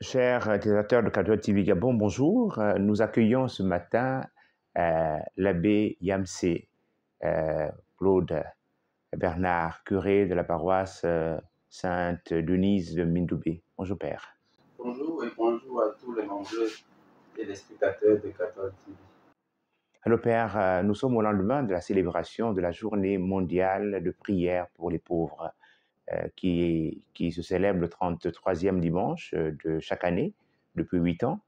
Chers téléspectateurs de Catholique TV Gabon, bonjour. Nous accueillons ce matin l'abbé Yamsé Claude Bernard, curé de la paroisse Sainte-Denise de Mindoubé. Bonjour Père. Bonjour et bonjour à tous les nombreux téléspectateurs de Catholique TV. Alors Père, nous sommes au lendemain de la célébration de la journée mondiale de prière pour les pauvres qui se célèbre le 33e dimanche de chaque année depuis 8 ans.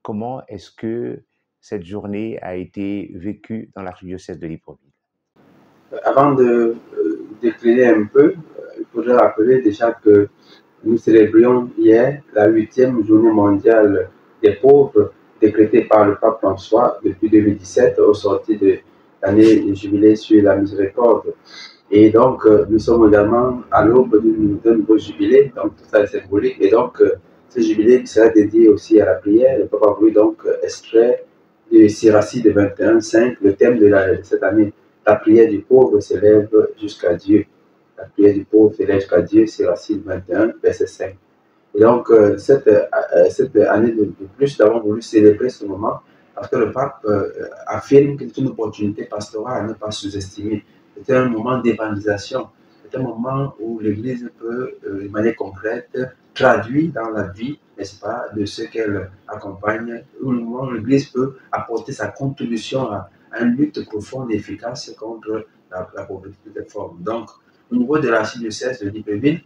Comment est-ce que cette journée a été vécue dans l'archidiocèse de Libreville? Avant de décliner un peu, il faudrait rappeler déjà que nous célébrions hier la 8e journée mondiale des pauvres décrétée par le pape François depuis 2017 au sorti de l'année du jubilé sur la miséricorde. Et donc, nous sommes également à l'aube d'un nouveau jubilé, donc tout ça est symbolique. Et donc, ce jubilé sera dédié aussi à la prière. Le pape a voulu donc extraire de Siracide 21,5, le thème de cette année. La prière du pauvre s'élève jusqu'à Dieu. La prière du pauvre s'élève jusqu'à Dieu, Siracide 21, verset 5. Et donc, cette année de plus, nous avons voulu célébrer ce moment parce que le pape affirme que c'est une opportunité pastorale à ne pas sous-estimer. C'est un moment d'évangélisation. C'est un moment où l'Église peut, de manière concrète, traduire dans la vie, n'est-ce pas, de ce qu'elle accompagne, où l'Église peut apporter sa contribution à une lutte profonde et efficace contre la pauvreté de toutes les formes. Donc, au niveau de l'archidiocèse de Libreville,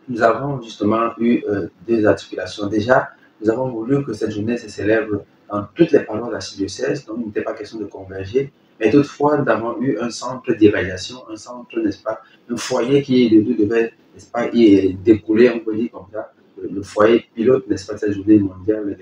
nous avons justement eu deux articulations. Déjà, nous avons voulu que cette journée se célèbre dans toutes les paroisses de l'archidiocèse, donc il n'était pas question de converger, mais toutefois, nous avons eu un centre d'évaluation, un centre, n'est-ce pas, un foyer qui devait, n'est-ce pas, y découler, on peut dire comme ça, le foyer pilote, n'est-ce pas, de cette journée mondiale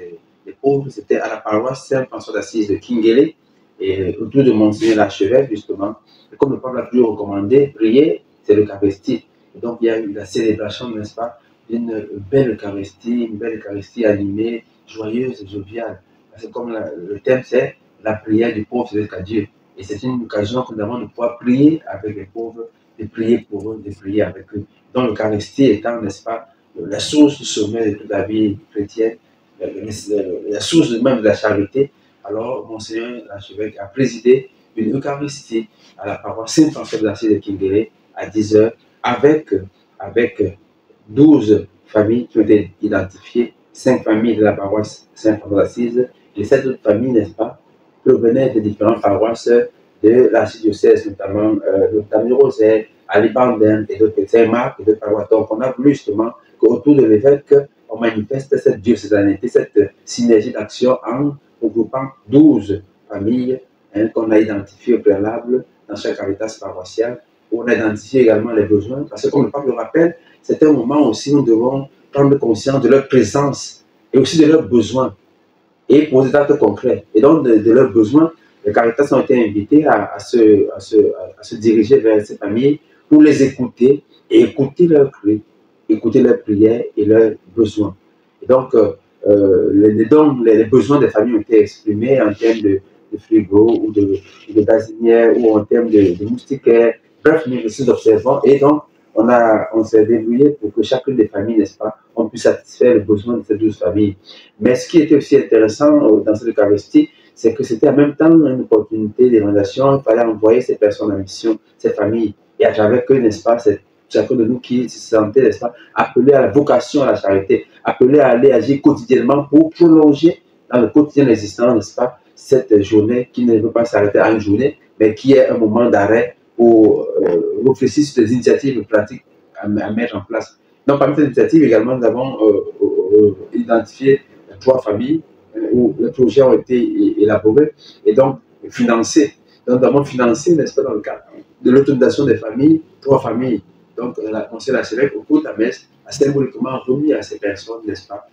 des pauvres. C'était à la paroisse Saint-François d'Assise de Kingele, et autour de Monseigneur l'archevêque, justement. Et comme le pape l'a toujours recommandé, prier, c'est l'Eucharistie. Et donc, il y a eu la célébration, n'est-ce pas, d'une belle Eucharistie animée, joyeuse, joviale. Parce que comme le thème, c'est la prière du pauvre, c'est à Dieu. Et c'est une occasion que nous avons de pouvoir prier avec les pauvres, de prier pour eux, de prier avec eux. Donc, l'Eucharistie étant, n'est-ce pas, la source du sommet de toute la vie chrétienne, la source même de la charité. Alors, Monseigneur l'archevêque a présidé une Eucharistie à la paroisse Saint-François de l'Assise de Kingele à 10h avec 12 familles qui ont été identifiées, 5 familles de la paroisse Saint-François d'Assise et 7 autres familles, n'est-ce pas, provenaient des différentes paroisses de l'archidiocèse, notamment Rosaire, Alibandin et d'autres Saint-Marc et d'autres paroisses. Donc, on a voulu justement qu'autour de l'évêque, on manifeste cette diocésanité, cette synergie d'action en regroupant 12 familles qu'on a identifiées au préalable dans chaque caritas paroissiale. On a identifié également les besoins, parce que comme le pape le rappelle, c'est un moment aussi où nous devons prendre conscience de leur présence et aussi de leurs besoins et poser des actes concrets. Et donc, de leurs besoins, les caritas ont été invités à se diriger vers ces familles pour les écouter et écouter leurs cris, écouter leurs prières et leurs besoins. Et donc, les besoins des familles ont été exprimés en termes de frigo ou de gazinière ou en termes de moustiquaires. Bref, nous observons et donc on s'est débrouillé pour que chacune des familles, n'est-ce pas, on puisse satisfaire les besoins de ces 12 familles. Mais ce qui était aussi intéressant dans cette Eucharistie, c'est que c'était en même temps une opportunité d'évaluation. Il fallait envoyer ces personnes en mission, ces familles, et à travers eux, n'est-ce pas, c'est chacun de nous qui se sentait, n'est-ce pas, appelé à la vocation à la charité, appelé à aller agir quotidiennement pour prolonger dans le quotidien existant, n'est-ce pas, cette journée qui ne veut pas s'arrêter à une journée, mais qui est un moment d'arrêt pour réfléchir sur des initiatives pratiques à mettre en place. Donc, parmi ces initiatives également, nous avons identifié 3 familles où les projets ont été élaborés et donc financés. Donc, nous avons financé, n'est-ce pas, dans le cadre de l'autorisation des familles, 3 familles. Donc, la conseil l'archevêque, au cours de la messe, a symboliquement remis à ces personnes, n'est-ce pas,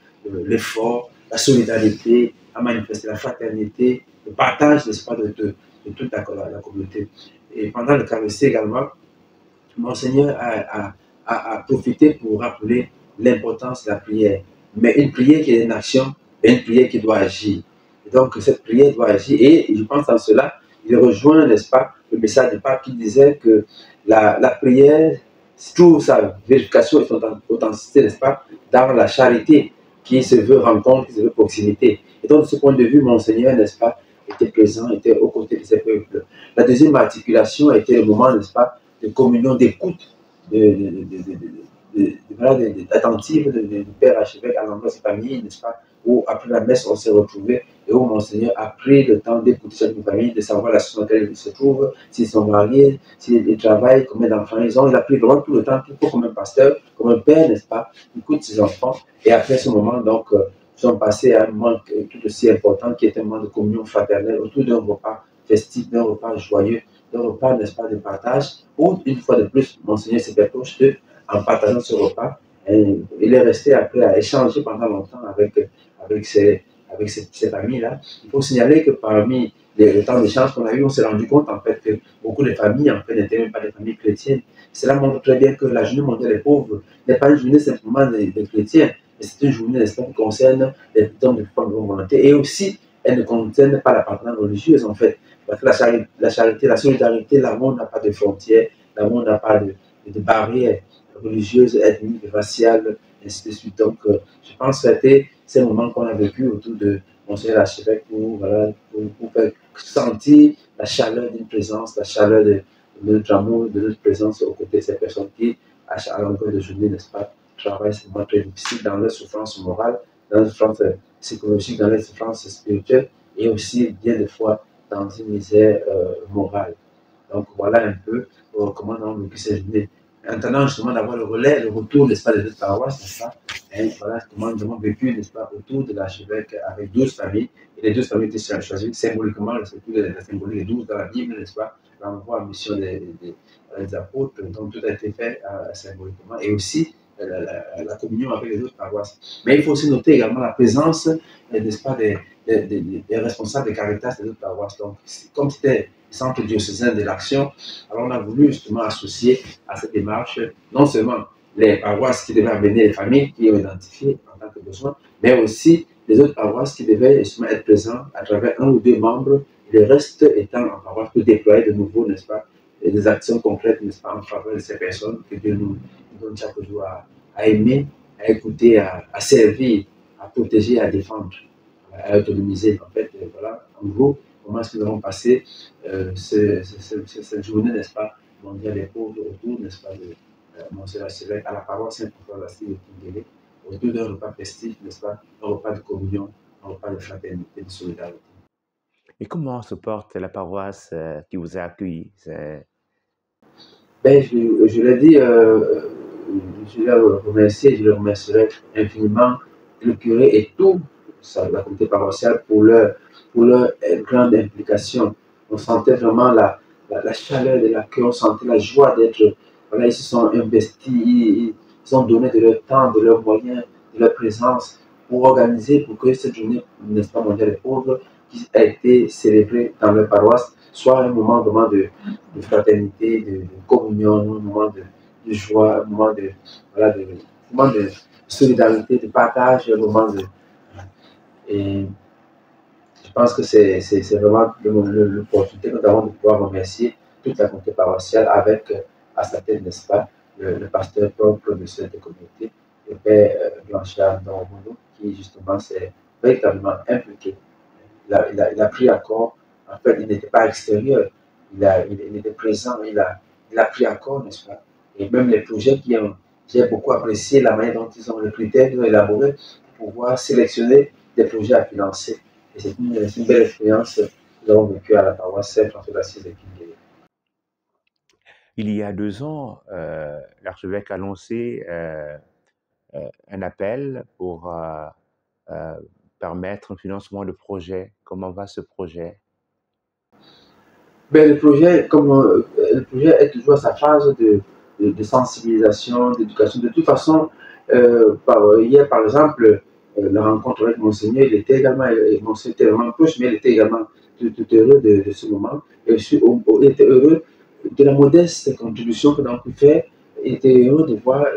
l'effort, la solidarité, à manifester la fraternité, le partage, n'est-ce pas, de toute la communauté. Et pendant l'Eucharistie également, Monseigneur a profité pour rappeler l'importance de la prière. Mais une prière qui est une action, et une prière qui doit agir. Et donc, cette prière doit agir. Et je pense en cela, il rejoint, n'est-ce pas, le message du pape qui disait que la prière trouve sa vérification et son authenticité, n'est-ce pas, dans la charité qui se veut rencontre, qui se veut proximité. Et donc, de ce point de vue, Monseigneur, n'est-ce pas, était présent, était aux côtés de ces peuples. La deuxième articulation était le moment, n'est-ce pas, de communion, d'écoute, attentive du Père archevêque à l'endroit de sa famille, n'est-ce pas, où après la messe, on s'est retrouvés et où Monseigneur a pris le temps d'écouter cette famille, de savoir la situation dans laquelle ils se trouvent, s'ils sont mariés, s'ils travaillent, combien d'enfants ils ont. Il a pris vraiment tout le temps qu'il faut comme un pasteur, comme un père, n'est-ce pas, écoute ses enfants. Et après ce moment, donc, nous sommes passés à un moment tout aussi important qui est un moment de communion fraternelle autour d'un repas festif, d'un repas joyeux, d'un repas, n'est-ce pas, de partage, où une fois de plus, Monseigneur s'était proche d'eux en partageant ce repas. Et il est resté après à échanger pendant longtemps avec ces familles-là. Il faut signaler que parmi les temps d'échange qu'on a eu, on s'est rendu compte en fait que beaucoup de familles en fait n'étaient même pas des familles chrétiennes. Cela montre très bien que la journée mondiale des pauvres n'est pas une journée simplement des chrétiens, mais c'est une journée qui concerne les hommes de bonne volonté et aussi elle ne concerne pas l'appartenance religieuse en fait. Parce que la charité, la solidarité, l'amour n'a pas de frontières, l'amour n'a pas de barrières religieuses, ethniques, raciales, ainsi de suite. Donc, je pense que c'était ces moments qu'on a vécu autour de Monseigneur l'archevêque pour, voilà, pour faire sentir la chaleur d'une présence, la chaleur de notre amour, de notre présence aux côtés de ces personnes qui, à longueur de journée, n'est-ce pas, travaillent c'est vraiment très difficile dans leur souffrance morale, dans leur souffrance psychologique, dans leur souffrance spirituelle et aussi bien des fois dans une misère morale. Donc voilà un peu comment on a vécu ces journées. Maintenant, justement, d'avoir le relais, le retour, n'est-ce pas, des autres paroisses, n'est-ce pas? Et voilà comment nous avons vécu, n'est-ce pas, autour de l'archevêque avec 12 familles. Et les 12 familles étaient choisies symboliquement, surtout la symbolique des 12 dans la Bible, n'est-ce pas? L'envoi en mission des apôtres, donc tout a été fait symboliquement. Et aussi la communion avec les autres paroisses. Mais il faut aussi noter également la présence, n'est-ce pas, des responsables des Caritas des autres paroisses. Donc, comme c'était le centre diocésain de l'action, alors on a voulu justement associer à cette démarche non seulement les paroisses qui devaient amener les familles qui ont identifié en tant que besoin, mais aussi les autres paroisses qui devaient justement être présentes à travers un ou deux membres, le reste étant en paroisse pour déployer de nouveau, n'est-ce pas, des actions concrètes, n'est-ce pas, en faveur de ces personnes que Dieu nous donne chaque jour à aimer, à écouter, à servir, à protéger, à défendre, à autonomiser. En fait, voilà, en gros, comment est-ce que nous avons passé cette journée, n'est-ce pas, mondiale des pauvres autour, n'est-ce pas, de Monseigneur l'archevêque à la paroisse Saint-François d'Assise de Kindélé, autour d'un repas festif, n'est-ce pas, un repas de communion, un repas de fraternité, de solidarité. Et comment se porte la paroisse qui vous a accueilli? Ben, je l'ai dit, je l'ai remercié, je le remercierai infiniment le curé et tout la communauté paroissiale pour leur grande implication. On sentait vraiment la chaleur de l'accueil, on sentait la joie d'être. Voilà, ils se sont investis, ils ont donné de leur temps, de leurs moyens, de leur présence pour organiser, pour que cette journée, n'est-ce pas, mondiale des pauvres, qui a été célébrée dans leur paroisse, soit un moment vraiment de fraternité, de communion, un moment de joie, un moment voilà, un moment de solidarité, de partage, un moment de. Et je pense que c'est vraiment l'opportunité que nous avons de pouvoir remercier toute la communauté paroissiale avec à sa tête, n'est-ce pas, le pasteur propre de cette communauté, le père Blanchard Normolo, qui justement s'est véritablement impliqué. Il a pris à corps, en fait, il n'était pas extérieur, il était présent, il a pris à corps, n'est-ce pas? Et même les projets j'ai beaucoup apprécié la manière dont ils ont les critères qu'ils ont élaborés pour pouvoir sélectionner des projets à financer. Et c'est une belle expérience que nous avons vécue à la paroisse Saint-François d'Assise de Kindélé. Il y a 2 ans, l'archevêque a lancé un appel pour permettre un financement de projet. Comment va ce projet? Ben, le projet est toujours à sa phase de sensibilisation, d'éducation. De toute façon, hier, par exemple, la rencontre avec Monseigneur, Monseigneur était vraiment proche, mais il était également tout heureux de ce moment. Et aussi, il était heureux de la modeste contribution que nous avons pu faire. Il était heureux de voir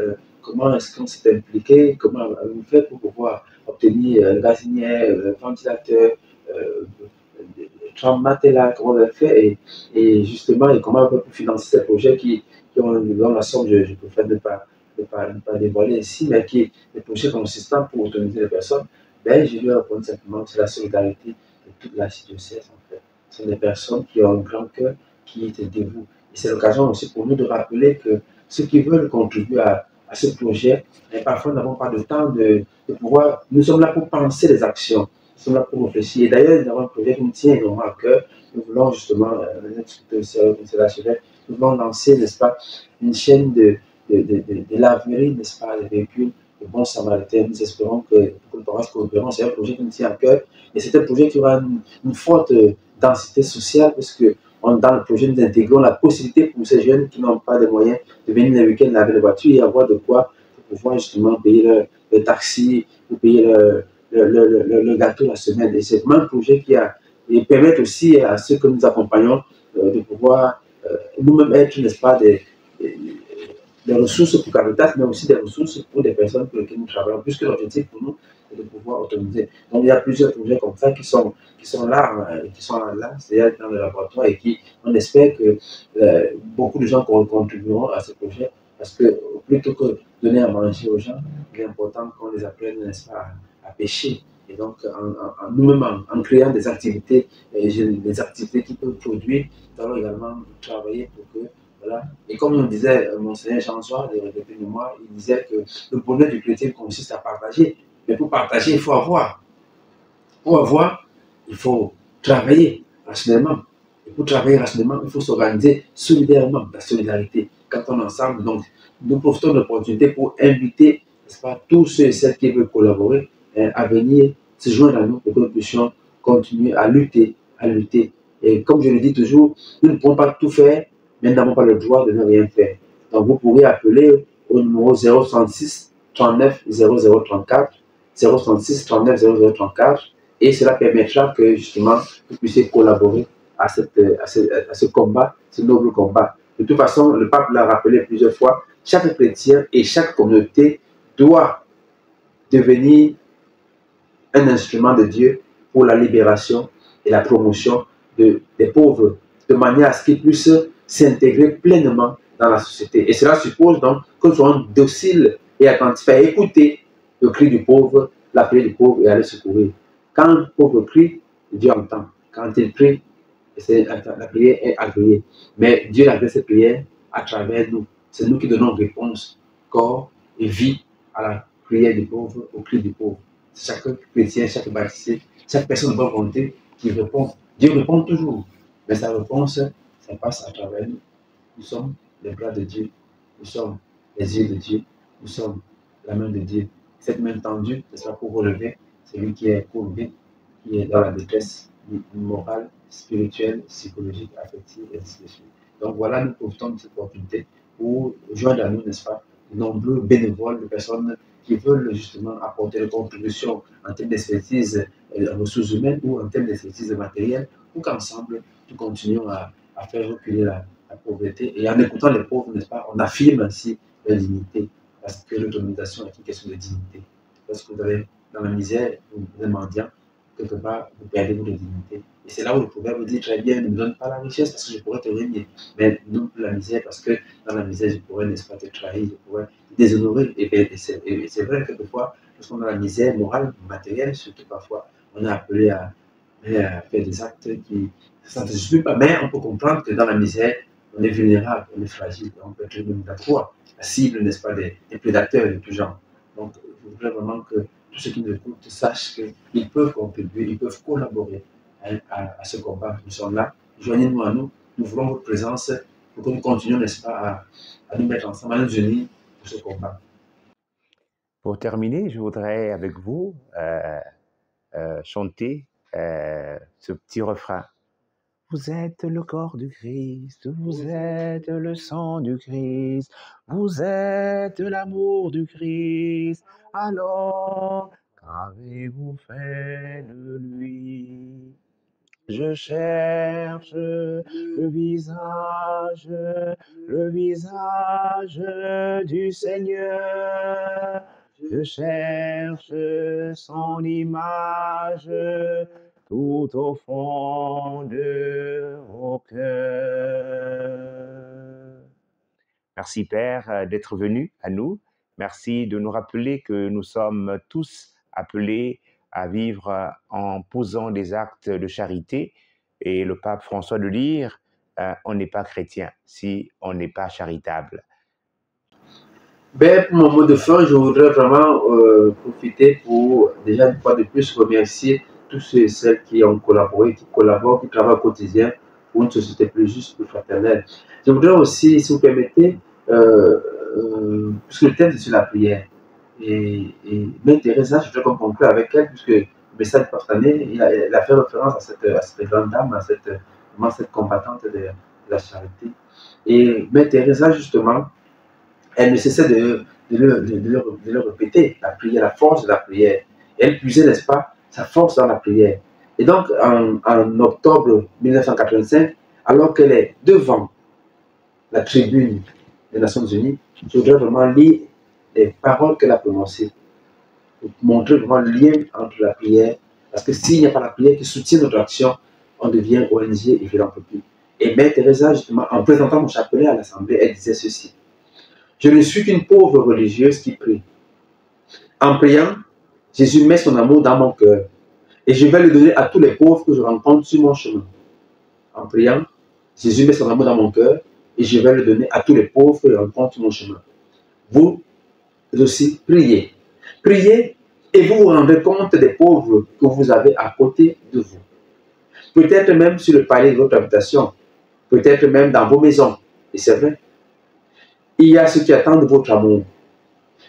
comment est-ce qu'on s'est impliqué, comment on fait pour pouvoir obtenir gazinière, ventilateur, Jean Matela, comment on a fait, et justement, et comment on peut financer ces projets qui ont la somme, je préfère ne pas ne pas dévoiler ici, mais qui est des projets consistants pour autoriser les personnes, ben, je lui réponds simplement c'est la solidarité de toute la diocèse en fait. Ce sont des personnes qui ont un grand cœur, qui te dévouent. Et c'est l'occasion aussi pour nous de rappeler que ceux qui veulent contribuer à ce projet, et parfois nous n'avons pas de temps de pouvoir. Nous sommes là pour penser les actions, nous sommes là pour réfléchir. Et d'ailleurs, nous avons un projet qui nous tient énormément à cœur. Nous voulons justement, nous voulons lancer, n'est-ce pas, une chaîne de laverie, n'est-ce pas, des véhicules de bons samaritains. Nous espérons que beaucoup de paroisses coopéreront. C'est un projet qui nous tient à cœur et c'est un projet qui aura une forte densité sociale parce que dans le projet, nous intégrons la possibilité pour ces jeunes qui n'ont pas de moyens de venir le week-end laver les voitures et avoir de quoi pour pouvoir justement payer le taxi ou payer le gâteau la semaine. Et c'est vraiment un projet qui a et permettre aussi à ceux que nous accompagnons de pouvoir nous-mêmes être, n'est-ce pas, des ressources pour Caritas, mais aussi des ressources pour des personnes pour lesquelles nous travaillons, puisque l'objectif pour nous est de pouvoir autoriser. Donc il y a plusieurs projets comme ça qui sont là, c'est-à-dire dans le laboratoire et qui, on espère que beaucoup de gens contribueront à ce projet, parce que plutôt que donner à manger aux gens, il est important qu'on les apprenne, n'est-ce pas, à pêcher. Et donc, nous-mêmes, en créant des activités qui peuvent produire, nous allons également travailler pour que voilà. Et comme on disait, Monseigneur Jean-Joie, de mémoire, il disait que le bonheur du chrétien consiste à partager. Mais pour partager, il faut avoir. Pour avoir, il faut travailler rationnellement. Et pour travailler rationnellement, il faut s'organiser solidairement, la solidarité. Quand on est ensemble, donc, nous profitons de l'opportunité pour inviter, n'est-ce pas, tous ceux et celles qui veulent collaborer à venir se joindre à nous pour que nous puissions continuer à lutter, à lutter. Et comme je le dis toujours, nous ne pouvons pas tout faire, mais nous n'avons pas le droit de ne rien faire. Donc, vous pourrez appeler au numéro 036 39 0034, 036 39 0034, et cela permettra que justement vous puissiez collaborer à ce combat, ce noble combat. De toute façon, le pape l'a rappelé plusieurs fois, chaque chrétien et chaque communauté doit devenir un instrument de Dieu pour la libération et la promotion des pauvres, de manière à ce qu'ils puissent s'intégrer pleinement dans la société. Et cela suppose donc que nous soyons dociles et attentifs à écouter le cri du pauvre, la prière du pauvre et à le secourir. Quand le pauvre crie, Dieu entend. Quand il prie, la prière est agréée. Mais Dieu agrée cette prière à travers nous. C'est nous qui donnons réponse, corps et vie à la prière du pauvre, au cri du pauvre. Chaque chrétien, chaque baptisé, chaque personne de bonne volonté qui répond. Dieu répond toujours, mais sa réponse, ça passe à travers nous. Nous sommes les bras de Dieu, nous sommes les yeux de Dieu, nous sommes la main de Dieu. Cette main tendue, ce sera pour relever celui qui est courbé, qui est dans la détresse morale, spirituelle, psychologique, affective, et ainsi de suite. Donc voilà, nous profitons de cette opportunité pour joindre à nous, n'est-ce pas, de nombreux bénévoles, de personnes qui veulent justement apporter des contributions en termes d'expertise en ressources humaines ou en termes d'expertise matérielle, pour qu'ensemble, nous continuions à faire reculer la pauvreté. Et en écoutant les pauvres, n'est-ce pas, on affirme ainsi leur dignité, parce que l'autonomisation est une question de dignité. Lorsque vous avez dans la misère, vous êtes mendiant, quelque part, vous perdez votre dignité. Et c'est là où le proverbe dit très bien, ne me donne pas la richesse parce que je pourrais te régner, mais non plus la misère parce que dans la misère, je pourrais, n'est-ce pas, te trahir, je pourrais te déshonorer. Et c'est vrai que quelquefois, lorsqu'on a la misère morale, matérielle, surtout parfois, on est appelé à faire des actes qui ne s'intéressent pas. Mais on peut comprendre que dans la misère, on est vulnérable, on est fragile, on peut être même la proie, la cible, n'est-ce pas, des prédateurs de tout genre. Donc, je voudrais vraiment que tous ceux qui nous écoutent sachent qu'ils peuvent contribuer, ils peuvent collaborer à ce combat. Nous sommes là, joignez-nous à nous, nous voulons votre présence pour que nous continuions, n'est-ce pas, à nous mettre ensemble, à nous unir pour ce combat. Pour terminer, je voudrais avec vous chanter ce petit refrain. Vous êtes le corps du Christ, vous êtes le sang du Christ, vous êtes l'amour du Christ. Alors, qu'avez-vous fait de lui? Je cherche le visage du Seigneur. Je cherche son image tout au fond de mon cœur. Merci, Père, d'être venu à nous. Merci de nous rappeler que nous sommes tous appelés à vivre en posant des actes de charité. Et le pape François de dire, on n'est pas chrétien si on n'est pas charitable. Ben, pour mon mot de fin, je voudrais vraiment profiter pour, déjà une fois de plus, remercier tous ceux et celles qui ont collaboré, qui collaborent, qui travaillent au quotidien pour une société plus juste, plus fraternelle. Je voudrais aussi, si vous permettez, puisque le thème c'est sur la prière, Mère Teresa, je voudrais qu'on conclue avec elle, puisque le message partenaire, il a fait référence à cette grande dame, vraiment cette combattante de la charité. Et Mère Teresa, justement, elle ne cessait de le répéter, la prière, la force de la prière. Et elle puisait, n'est-ce pas, sa force dans la prière. Et donc, en octobre 1985, alors qu'elle est devant la tribune des Nations Unies, je voudrais vraiment lire les paroles qu'elle a prononcées pour montrer vraiment le lien entre la prière. Parce que s'il n'y a pas la prière qui soutient notre action, on devient ONG et philanthropie. Et Mère Teresa, justement, en présentant mon chapelet à l'Assemblée, elle disait ceci: je ne suis qu'une pauvre religieuse qui prie. En priant, Jésus met son amour dans mon cœur et je vais le donner à tous les pauvres que je rencontre sur mon chemin. En priant, Jésus met son amour dans mon cœur et je vais le donner à tous les pauvres que je rencontre sur mon chemin. Vous aussi, priez. Priez et vous vous rendrez compte des pauvres que vous avez à côté de vous. Peut-être même sur le palier de votre habitation, peut-être même dans vos maisons. Et c'est vrai, il y a ceux qui attendent votre amour.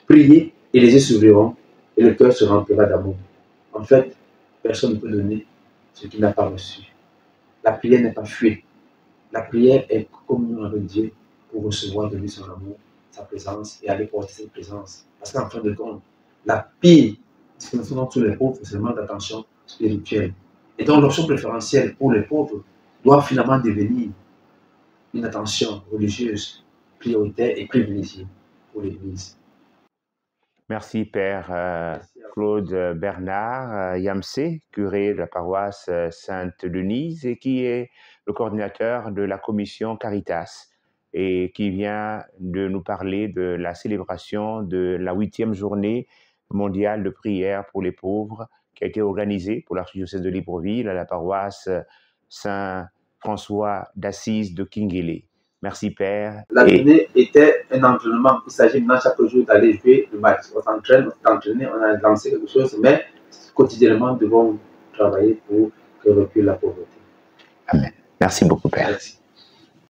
Priez et les yeux s'ouvriront et le cœur se remplira d'amour. En fait, personne ne peut donner ce qu'il n'a pas reçu. La prière n'est pas fuite. La prière est communion avec Dieu pour recevoir de lui son amour, sa présence et aller porter cette présence. Parce qu'en fin de compte, la pire discrimination dans tous les pauvres, c'est le manque d'attention spirituelle. Et donc l'option préférentielle pour les pauvres doit finalement devenir une attention religieuse prioritaire et privilégiée pour l'Église. Merci, Père Claude Bernard Yamsé, curé de la paroisse Sainte-Denise et qui est le coordinateur de la commission Caritas et qui vient de nous parler de la célébration de la 8e journée mondiale de prière pour les pauvres qui a été organisée pour l'archidiocèse de Libreville à la paroisse Saint-François d'Assise de Kinguélé. Merci, Père. La journée était un entraînement. Il s'agit maintenant chaque jour d'aller jouer le match. On s'entraîne, on s'est entraîné, on a lancé quelque chose, mais quotidiennement, nous devons travailler pour que recule la pauvreté. Amen. Merci beaucoup, Père. Merci.